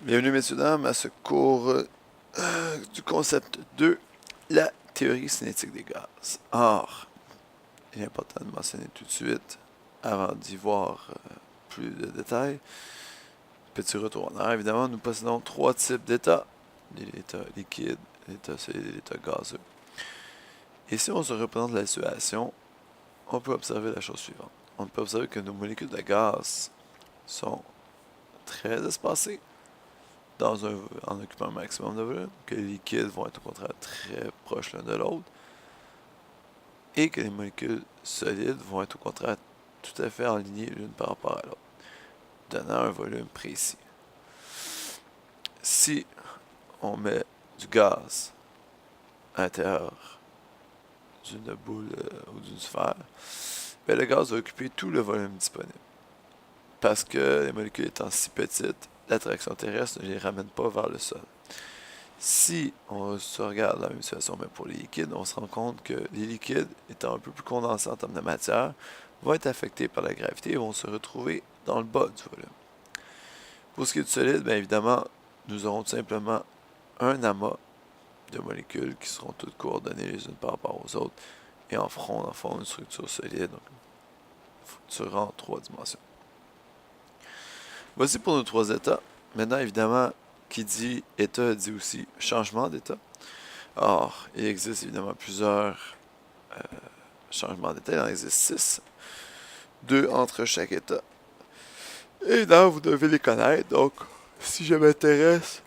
Bienvenue, messieurs, dames, à ce cours du concept 2, la théorie cinétique des gaz. Or, il est important de mentionner tout de suite, avant d'y voir plus de détails, petit retour en arrière, évidemment, nous possédons trois types d'états, l'état liquide, l'état solide et l'état gazeux. Et si on se représente la situation, on peut observer la chose suivante. On peut observer que nos molécules de gaz sont très espacées, en occupant un maximum de volume, que les liquides vont être au contraire très proches l'un de l'autre, et que les molécules solides vont être au contraire tout à fait alignées l'une par rapport à l'autre, donnant un volume précis. Si on met du gaz à l'intérieur d'une boule ou d'une sphère, ben le gaz va occuper tout le volume disponible. Parce que les molécules étant si petites, l'attraction terrestre ne les ramène pas vers le sol. Si on se regarde la même situation mais pour les liquides, on se rend compte que les liquides, étant un peu plus condensés en termes de matière, vont être affectés par la gravité et vont se retrouver dans le bas du volume. Pour ce qui est du solide, bien évidemment, nous aurons tout simplement un amas de molécules qui seront toutes coordonnées les unes par rapport aux autres et en feront une structure solide, donc une structure en trois dimensions. Voici pour nos trois états. Maintenant, évidemment, qui dit état dit aussi changement d'état. Or, il existe évidemment plusieurs changements d'état. Il en existe 6. 2 entre chaque état. Et là, vous devez les connaître. Donc, si je m'intéresse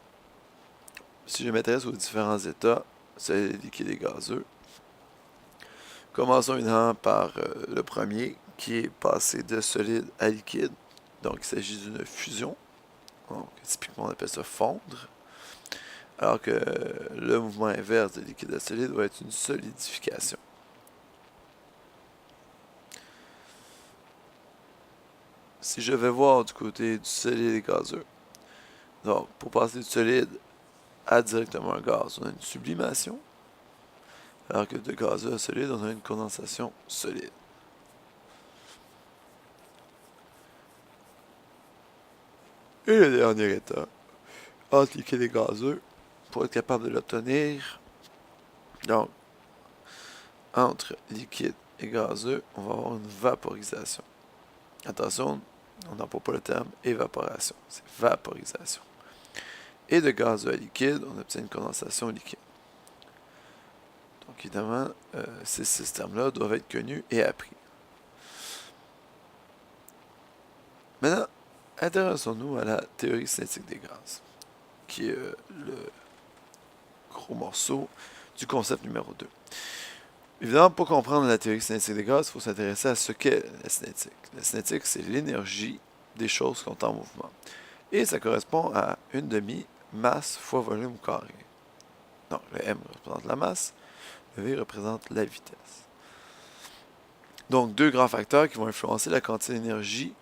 aux différents états, c'est liquide et gazeux. Commençons évidemment par le premier, qui est passé de solide à liquide. Donc, il s'agit d'une fusion. Donc, typiquement, on appelle ça fondre. Alors que le mouvement inverse de liquide à solide va être une solidification. Si je vais voir du côté du solide et gazeux, donc pour passer du solide à directement un gaz, on a une sublimation, alors que de gazeux à solide, on a une condensation solide. Et le dernier état, entre liquide et gazeux, pour être capable de l'obtenir, donc entre liquide et gazeux, on va avoir une vaporisation. Attention, on n'emploie pas le terme évaporation, c'est vaporisation. Et de gazeux à liquide, on obtient une condensation liquide. Donc évidemment, ces systèmes-là doivent être connus et appris. Maintenant, intéressons-nous à la théorie cinétique des gaz, qui est le gros morceau du concept numéro 2. Évidemment, pour comprendre la théorie cinétique des gaz, il faut s'intéresser à ce qu'est la cinétique. La cinétique, c'est l'énergie des choses qui sont en mouvement. Et ça correspond à une demi-masse fois volume carré. Donc, le M représente la masse, le V représente la vitesse. Donc, deux grands facteurs qui vont influencer la quantité d'énergie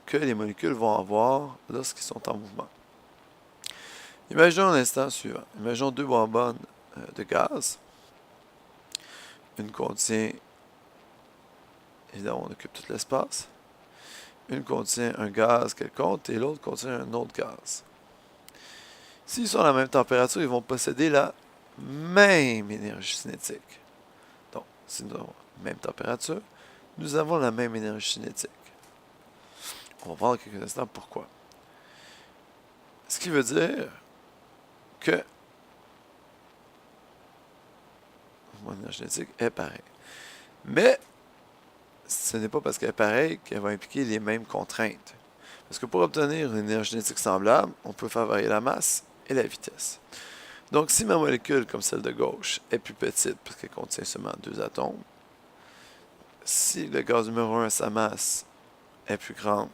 que les molécules vont avoir lorsqu'ils sont en mouvement. Imaginons l'instant suivant. Imaginons deux bonbonnes de gaz. Une contient, évidemment, on occupe tout l'espace. Une contient un gaz quelconque et l'autre contient un autre gaz. S'ils sont à la même température, ils vont posséder la même énergie cinétique. Donc, si nous avons la même température, nous avons la même énergie cinétique. On va voir dans quelques instants pourquoi. Ce qui veut dire que mon énergie cinétique est pareille. Mais ce n'est pas parce qu'elle est pareille qu'elle va impliquer les mêmes contraintes. Parce que pour obtenir une énergie cinétique semblable, on peut faire varier la masse et la vitesse. Donc, si ma molécule, comme celle de gauche, est plus petite parce qu'elle contient seulement 2 atomes, si le gaz numéro 1, sa masse, est plus grande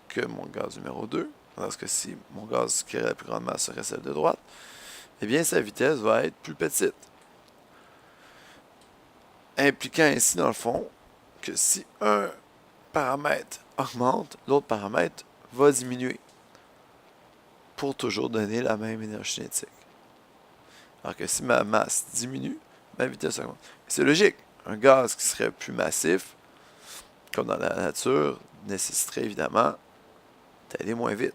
que mon gaz numéro 2, parce que si mon gaz qui aurait la plus grande masse serait celle de droite, eh bien sa vitesse va être plus petite. Impliquant ainsi, dans le fond, que si un paramètre augmente, l'autre paramètre va diminuer pour toujours donner la même énergie cinétique. Alors que si ma masse diminue, ma vitesse augmente. C'est logique. Un gaz qui serait plus massif, comme dans la nature, nécessiterait évidemment d'aller moins vite.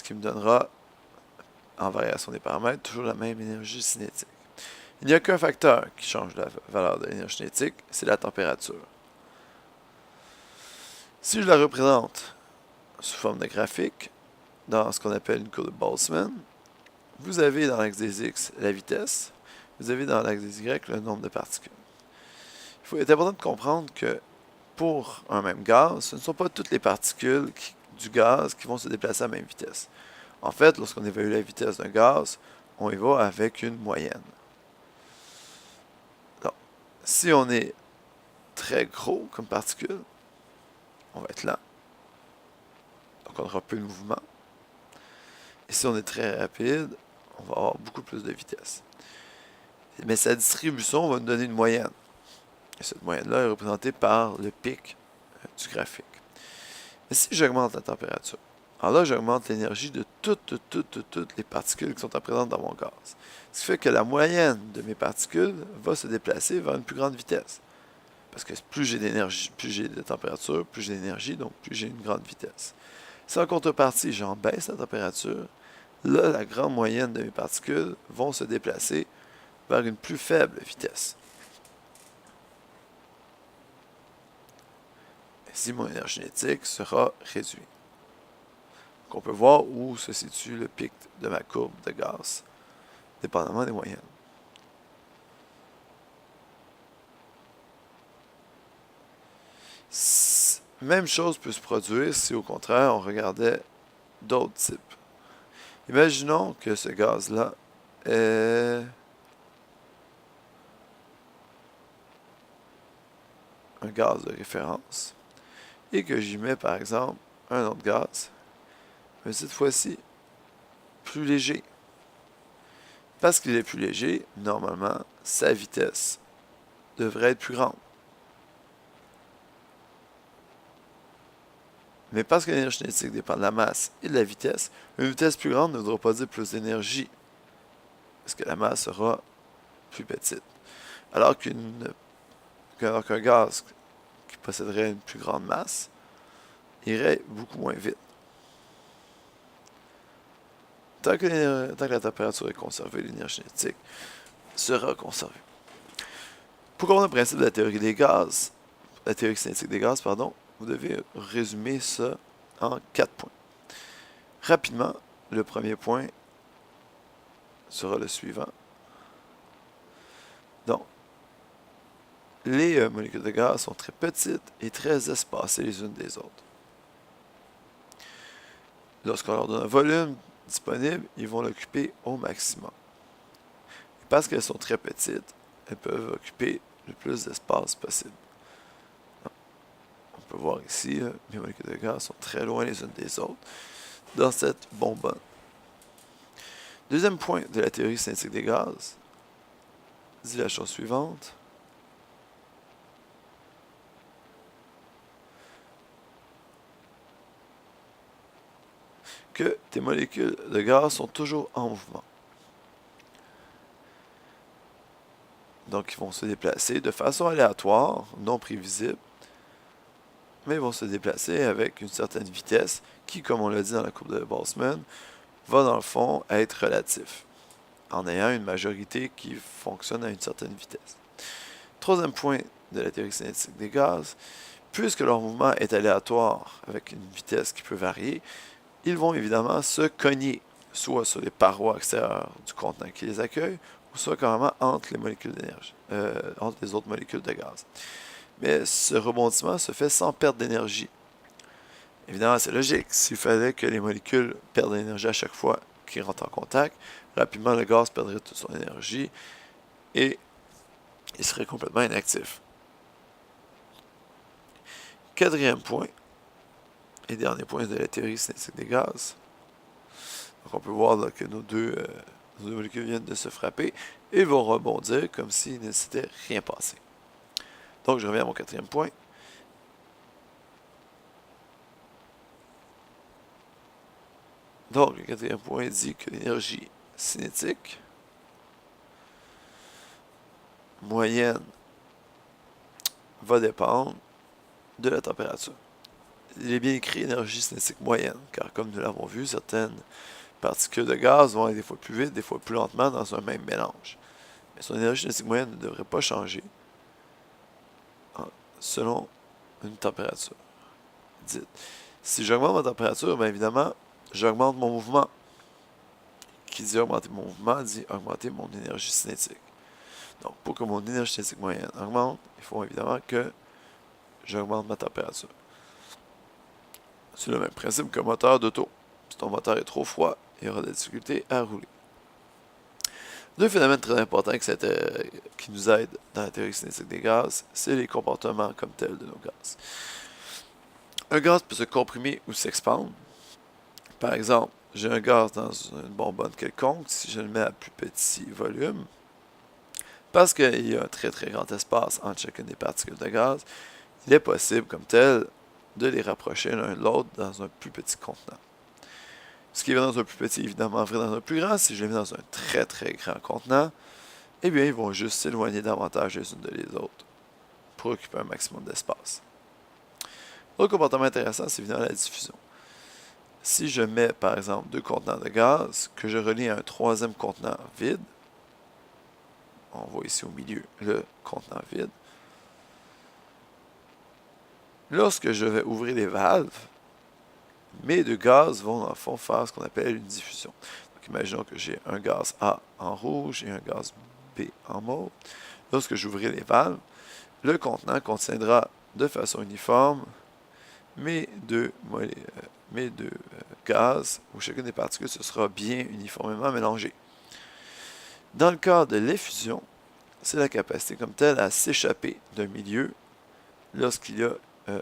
qui me donnera, en variation des paramètres, toujours la même énergie cinétique. Il n'y a qu'un facteur qui change la valeur de l'énergie cinétique, c'est la température. Si je la représente sous forme de graphique, dans ce qu'on appelle une courbe de Boltzmann, vous avez dans l'axe des X la vitesse, vous avez dans l'axe des Y le nombre de particules. Il est important de comprendre que pour un même gaz, ce ne sont pas toutes les particules du gaz qui vont se déplacer à la même vitesse. En fait, lorsqu'on évalue la vitesse d'un gaz, on y va avec une moyenne. Donc, si on est très gros comme particule, on va être lent. Donc, on aura peu de mouvement. Et si on est très rapide, on va avoir beaucoup plus de vitesse. Mais sa distribution va nous donner une moyenne. Et cette moyenne-là est représentée par le pic du graphique. Mais si j'augmente la température, alors là, j'augmente l'énergie de toutes les particules qui sont présentes dans mon gaz. Ce qui fait que la moyenne de mes particules va se déplacer vers une plus grande vitesse. Parce que plus j'ai d'énergie, plus j'ai de température, plus j'ai d'énergie, donc plus j'ai une grande vitesse. Si en contrepartie, j'en baisse la température, là, la grande moyenne de mes particules vont se déplacer vers une plus faible vitesse. Ainsi, mon énergie cinétique sera réduite. Donc, on peut voir où se situe le pic de ma courbe de Gauss, dépendamment des moyennes. Même chose peut se produire si au contraire on regardait d'autres types. Imaginons que ce gaz-là est un gaz de référence et que j'y mets par exemple un autre gaz, mais cette fois-ci plus léger. Parce qu'il est plus léger, normalement, sa vitesse devrait être plus grande. Mais parce que l'énergie cinétique dépend de la masse et de la vitesse, une vitesse plus grande ne voudra pas dire plus d'énergie, parce que la masse sera plus petite. Alors qu'un gaz qui posséderait une plus grande masse irait beaucoup moins vite. Tant que la température est conservée, l'énergie cinétique sera conservée. Pour comprendre le principe de la théorie des gaz, la théorie cinétique des gaz, pardon, vous devez résumer ça en 4 points. Rapidement, le premier point sera le suivant. Donc, les molécules de gaz sont très petites et très espacées les unes des autres. Lorsqu'on leur donne un volume disponible, ils vont l'occuper au maximum. Et parce qu'elles sont très petites, elles peuvent occuper le plus d'espace possible. On peut voir ici, les molécules de gaz sont très loin les unes des autres dans cette bonbonne. Deuxième point de la théorie cinétique des gaz dit la chose suivante. Que tes molécules de gaz sont toujours en mouvement. Donc, ils vont se déplacer de façon aléatoire, non prévisible, mais ils vont se déplacer avec une certaine vitesse qui, comme on l'a dit dans la courbe de Boltzmann, va dans le fond être relatif, en ayant une majorité qui fonctionne à une certaine vitesse. Troisième point de la théorie cinétique des gaz, puisque leur mouvement est aléatoire avec une vitesse qui peut varier, ils vont évidemment se cogner, soit sur les parois extérieures du contenant qui les accueille, ou soit carrément entre les molécules d'énergie, entre les autres molécules de gaz. Mais ce rebondissement se fait sans perte d'énergie. Évidemment, c'est logique. S'il fallait que les molécules perdent de l'énergie à chaque fois qu'ils rentrent en contact, rapidement le gaz perdrait toute son énergie et il serait complètement inactif. Quatrième point, et dernier point de la théorie cinétique des gaz. Donc on peut voir là, que nos deux molécules viennent de se frapper et vont rebondir comme s'il ne s'était rien passé. Donc je reviens à mon quatrième point. Donc le quatrième point dit que l'énergie cinétique moyenne va dépendre de la température. il est bien écrit énergie cinétique moyenne, car comme nous l'avons vu, certaines particules de gaz vont aller des fois plus vite, des fois plus lentement dans un même mélange. Mais son énergie cinétique moyenne ne devrait pas changer selon une température dite. Si j'augmente ma température, bien évidemment, j'augmente mon mouvement. Qui dit augmenter mon mouvement dit augmenter mon énergie cinétique. Donc, pour que mon énergie cinétique moyenne augmente, il faut évidemment que j'augmente ma température. C'est le même principe qu'un moteur d'auto. Si ton moteur est trop froid, il y aura des difficultés à rouler. Deux phénomènes très importants qui nous aident dans la théorie cinétique des gaz, c'est les comportements comme tels de nos gaz. Un gaz peut se comprimer ou s'expandre. Par exemple, j'ai un gaz dans une bonbonne quelconque, si je le mets à plus petit volume, parce qu'il y a un très très grand espace entre chacune des particules de gaz, il est possible comme tel de les rapprocher l'un de l'autre dans un plus petit contenant. Ce qui est dans un plus petit, évidemment, vrai dans un plus grand. Si je les mets dans un très très grand contenant, eh bien, ils vont juste s'éloigner davantage les unes des autres pour occuper un maximum d'espace. Autre comportement intéressant, c'est évidemment la diffusion. Si je mets, par exemple, deux contenants de gaz que je relie à un troisième contenant vide, on voit ici au milieu le contenant vide, lorsque je vais ouvrir les valves, mes deux gaz vont, dans le fond, faire ce qu'on appelle une diffusion. Donc, imaginons que j'ai un gaz A en rouge et un gaz B en mauve. Lorsque j'ouvrirai les valves, le contenant contiendra de façon uniforme mes deux gaz, où chacune des particules se sera bien uniformément mélangée. Dans le cas de l'effusion, c'est la capacité comme telle à s'échapper d'un milieu lorsqu'il y a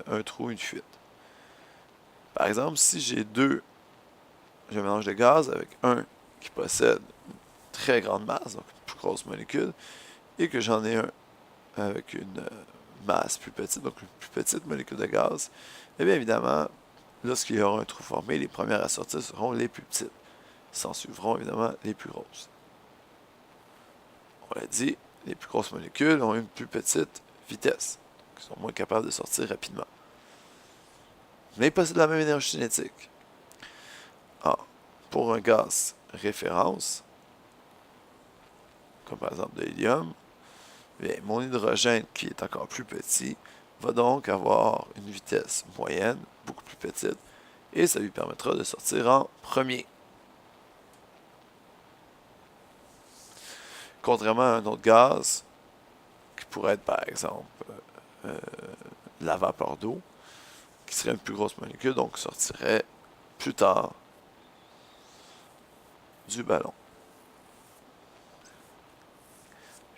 un trou, une fuite. Par exemple, si j'ai j'ai un mélange de gaz avec un qui possède une très grande masse, donc une plus grosse molécule, et que j'en ai un avec une masse plus petite, donc une plus petite molécule de gaz, eh bien évidemment, lorsqu'il y aura un trou formé, les premières à sortir seront les plus petites. S'en suivront évidemment les plus grosses. On l'a dit, les plus grosses molécules ont une plus petite vitesse, qui sont moins capables de sortir rapidement. Mais ils possèdent la même énergie cinétique. Alors, pour un gaz référence, comme par exemple de l'hélium, mon hydrogène, qui est encore plus petit, va donc avoir une vitesse moyenne, beaucoup plus petite, et ça lui permettra de sortir en premier. Contrairement à un autre gaz, qui pourrait être par exemple la vapeur d'eau, qui serait une plus grosse molécule, donc sortirait plus tard du ballon.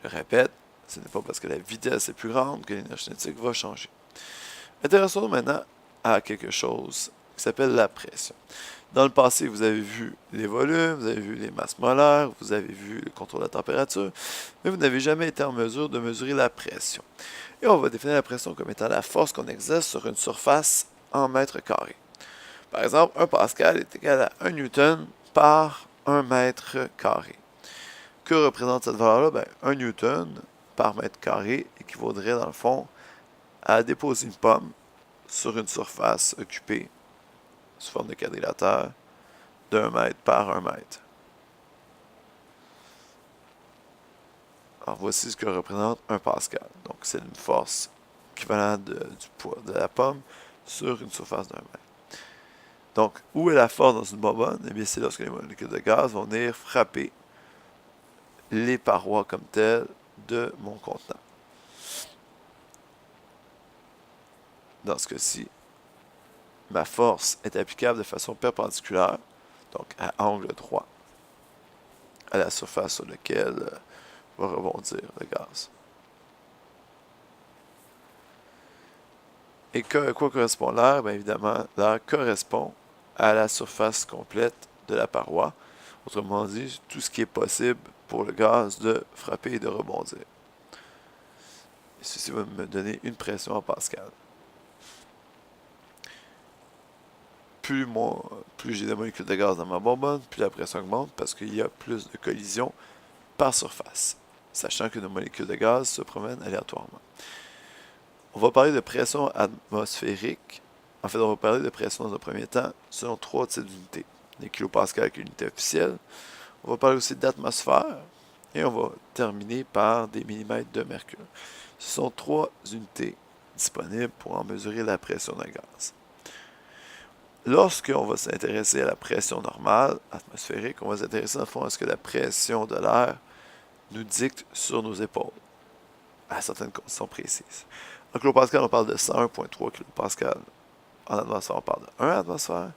Je répète, ce n'est pas parce que la vitesse est plus grande que l'énergie cinétique va changer. Intéressons-nous maintenant à quelque chose qui s'appelle la pression. Dans le passé, vous avez vu les volumes, vous avez vu les masses molaires, vous avez vu le contrôle de la température, mais vous n'avez jamais été en mesure de mesurer la pression. Et on va définir la pression comme étant la force qu'on exerce sur une surface en mètres carrés. Par exemple, 1 pascal est égal à 1 newton par 1 mètre carré. Que représente cette valeur-là? Bien, 1 newton par mètre carré équivaudrait dans le fond à déposer une pomme sur une surface occupée sous forme de quadrilatère d'1 mètre par 1 mètre. Alors voici ce que représente 1 pascal. Donc c'est une force équivalente du poids de la pomme sur une surface d'1 mètre. Donc où est la force dans une bonbonne? Eh bien c'est lorsque les molécules de gaz vont venir frapper les parois comme telles de mon contenant. Dans ce cas-ci, ma force est applicable de façon perpendiculaire, donc à angle droit, à la surface sur laquelle va rebondir le gaz. Et à quoi correspond l'air? Bien évidemment, l'air correspond à la surface complète de la paroi. Autrement dit, tout ce qui est possible pour le gaz de frapper et de rebondir. Et ceci va me donner une pression en pascal. Plus j'ai de molécules de gaz dans ma bonbonne, plus la pression augmente parce qu'il y a plus de collisions par surface, sachant que nos molécules de gaz se promènent aléatoirement. On va parler de pression atmosphérique En fait, on va parler de pression dans un premier temps selon 3 types d'unités. Les kilopascales avec l'unité officielle. On va parler aussi d'atmosphère. Et on va terminer par des millimètres de mercure. Ce sont 3 unités disponibles pour en mesurer la pression d'un gaz. Lorsqu'on va s'intéresser à la pression normale, atmosphérique, on va s'intéresser en fond à ce que la pression de l'air nous dicte sur nos épaules, à certaines conditions précises. En kilopascal, on parle de 101,3 kPa. En atmosphère, on parle de 1 atmosphère.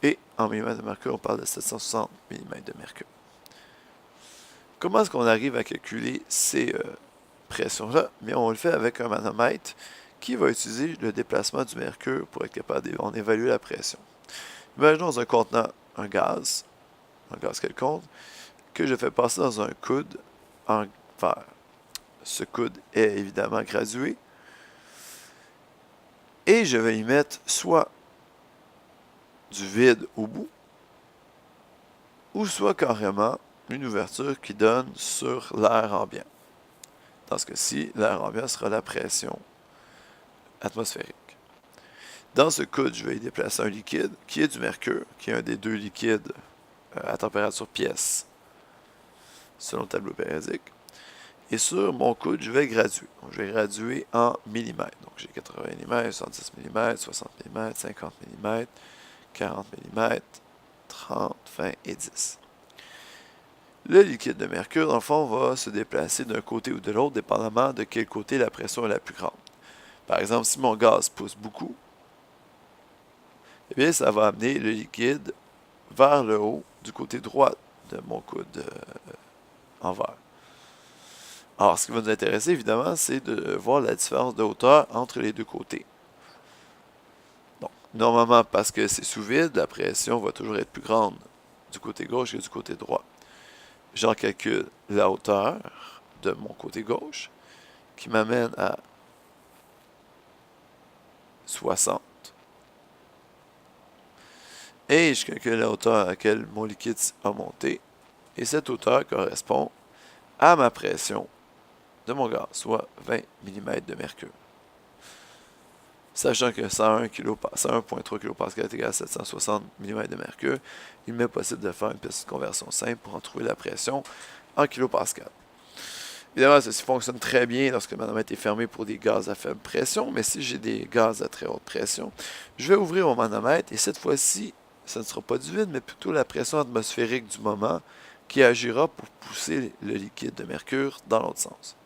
Et en millimètres de mercure, on parle de 760 mm de mercure. Comment est-ce qu'on arrive à calculer ces pressions-là? Mais on le fait avec un manomètre qui va utiliser le déplacement du mercure pour être capable d'en évaluer la pression. Imaginons dans un contenant un gaz quelconque, que je fais passer dans un coude en verre. Ce coude est évidemment gradué. Et je vais y mettre soit du vide au bout, ou soit carrément une ouverture qui donne sur l'air ambiant. Dans ce cas-ci, l'air ambiant sera la pression atmosphérique. Dans ce coude, je vais y déplacer un liquide qui est du mercure, qui est un des 2 liquides à température pièce, selon le tableau périodique. Et sur mon coude, je vais graduer. Donc, je vais graduer en millimètres. Donc, j'ai 80 mm, 70 mm, 60 mm, 50 mm, 40 mm, 30, 20 et 10. Le liquide de mercure, dans le fond, va se déplacer d'un côté ou de l'autre, dépendamment de quel côté la pression est la plus grande. Par exemple, si mon gaz pousse beaucoup, eh bien, ça va amener le liquide vers le haut du côté droit de mon coude en verre. Alors, ce qui va nous intéresser, évidemment, c'est de voir la différence de hauteur entre les deux côtés. Donc, normalement, parce que c'est sous vide, la pression va toujours être plus grande du côté gauche que du côté droit. J'en calcule la hauteur de mon côté gauche, qui m'amène à 60. Et je calcule la hauteur à laquelle mon liquide a monté. Et cette hauteur correspond à ma pression de mon gaz, soit 20 mm de mercure. Sachant que 101,3 kPa est égal à 760 mm de mercure, il m'est possible de faire une petite conversion simple pour en trouver la pression en kilopascal. Évidemment, ceci fonctionne très bien lorsque le manomètre est fermé pour des gaz à faible pression, mais si j'ai des gaz à très haute pression, je vais ouvrir mon manomètre et cette fois-ci, ce ne sera pas du vide, mais plutôt la pression atmosphérique du moment qui agira pour pousser le liquide de mercure dans l'autre sens.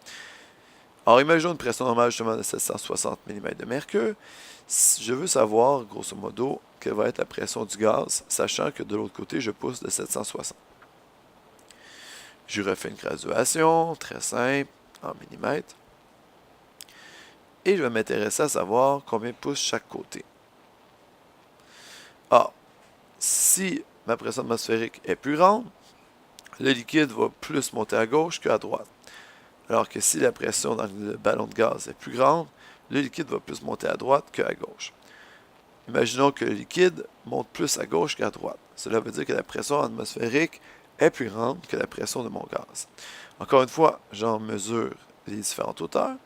Alors, imaginons une pression normale justement de 760 mm de mercure. Je veux savoir, grosso modo, quelle va être la pression du gaz, sachant que de l'autre côté, je pousse de 760. Je refais une graduation, très simple, en millimètres. Et je vais m'intéresser à savoir combien pousse chaque côté. Alors, si ma pression atmosphérique est plus grande, le liquide va plus monter à gauche qu'à droite. Alors que si la pression dans le ballon de gaz est plus grande, le liquide va plus monter à droite qu'à gauche. Imaginons que le liquide monte plus à gauche qu'à droite. Cela veut dire que la pression atmosphérique est plus grande que la pression de mon gaz. Encore une fois, j'en mesure les différentes hauteurs.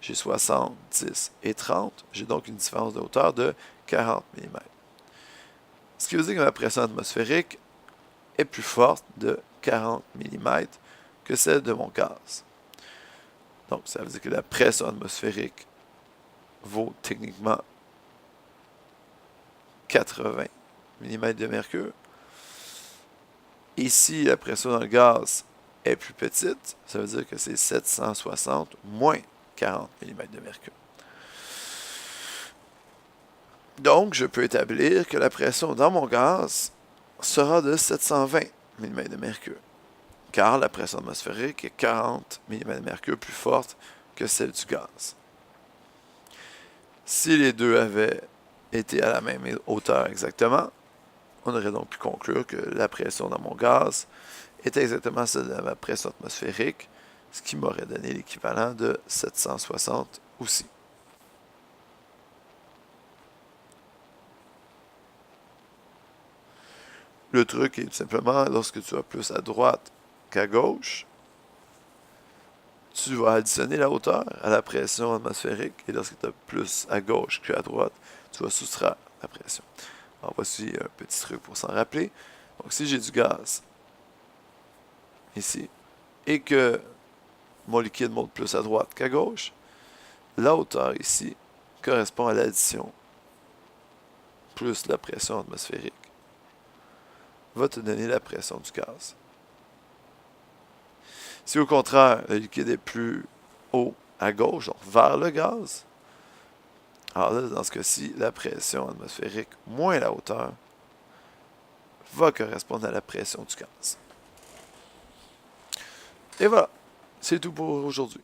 J'ai 60, 10 et 30. J'ai donc une différence de hauteur de 40 mm. Ce qui veut dire que ma pression atmosphérique est plus forte de 40 mm que celle de mon gaz. Donc, ça veut dire que la pression atmosphérique vaut techniquement 80 mm de mercure. Et si la pression dans le gaz est plus petite, ça veut dire que c'est 760 moins 40 mm de mercure. Donc, je peux établir que la pression dans mon gaz sera de 720 mm de mercure, car la pression atmosphérique est 40 mm de mercure plus forte que celle du gaz. Si les deux avaient été à la même hauteur exactement, on aurait donc pu conclure que la pression dans mon gaz était exactement celle de ma pression atmosphérique, ce qui m'aurait donné l'équivalent de 760 aussi. Le truc est tout simplement, lorsque tu vas plus à droite qu'à gauche, tu vas additionner la hauteur à la pression atmosphérique, et lorsque tu as plus à gauche qu'à droite, tu vas soustraire la pression. Alors voici un petit truc pour s'en rappeler. Donc si j'ai du gaz ici et que mon liquide monte plus à droite qu'à gauche, la hauteur ici correspond à l'addition plus la pression atmosphérique va te donner la pression du gaz. Si au contraire, le liquide est plus haut à gauche, donc vers le gaz, alors là, dans ce cas-ci, la pression atmosphérique moins la hauteur va correspondre à la pression du gaz. Et voilà, c'est tout pour aujourd'hui.